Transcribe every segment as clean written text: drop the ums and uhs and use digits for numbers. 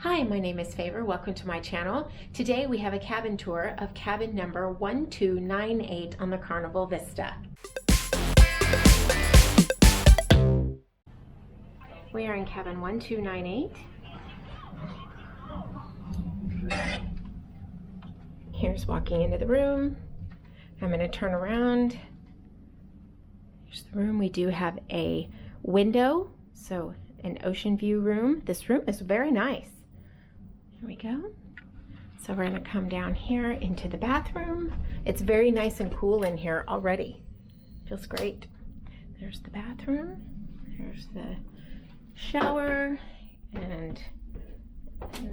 Hi, my name is Favor. Welcome to my channel. Today we have a cabin tour of cabin number 1298 on the Carnival Vista. We are in cabin 1298. Here's walking into the room. I'm going to turn around. Here's the room. We do have a window, so an ocean view room. This room is very nice. Here we go. So we're going to come down here into the bathroom. It's very nice and cool in here already. Feels great. There's the bathroom. There's the shower and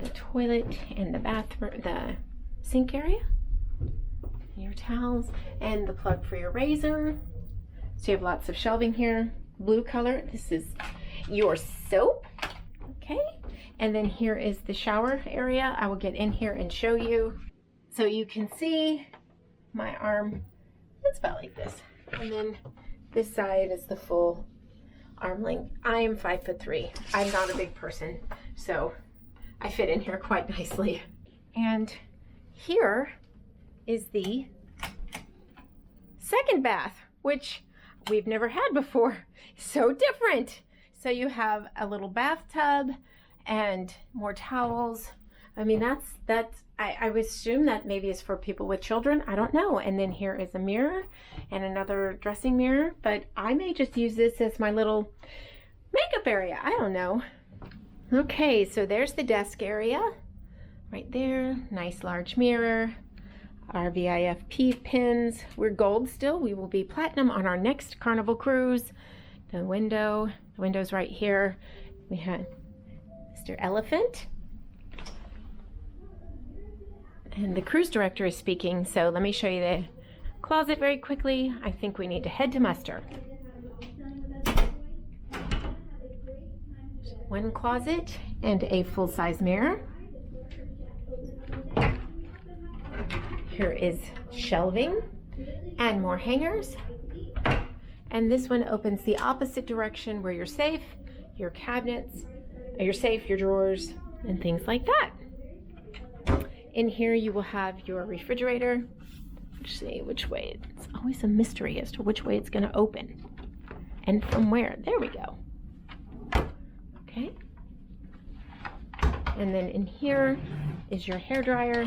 the toilet and the bathroom, the sink area. Your towels and the plug for your razor. So you have lots of shelving here. Blue color. This is your soap. Okay. And then here is the shower area. I will get in here and show you. So you can see my arm, it's about like this. And then this side is the full arm length. I am 5'3". I'm not a big person, so I fit in here quite nicely. And here is the second bath, which we've never had before. So different. So you have a little bathtub and more towels. I mean, I would assume that maybe is for people with children. I don't know. And then here is a mirror and another dressing mirror, but I may just use this as my little makeup area. I don't know. Okay, so there's the desk area right there. Nice large mirror. Our VIFP pins. We're gold still. We will be platinum on our next Carnival cruise. The window's right here. We had Mr. Elephant. And the cruise director is speaking, so let me show you the closet very quickly. I think we need to head to muster. One closet and a full-size mirror. Here is shelving and more hangers. And this one opens the opposite direction where your safe, your cabinets, your safe, your drawers, and things like that. In here you will have your refrigerator. Let's see which way. It's always a mystery as to which way it's going to open and from where. There we go. Okay. And then in here is your hair dryer.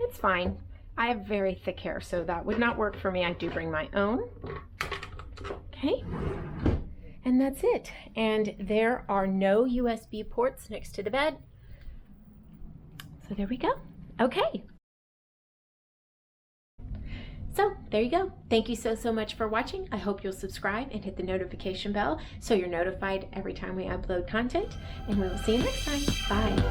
It's fine. I have very thick hair, so that would not work for me. I do bring my own. Okay. And that's it. And there are no USB ports next to the bed. So there we go. Okay. So there you go. Thank you so much for watching. I hope you'll subscribe and hit the notification bell so you're notified every time we upload content. And we will see you next time. Bye.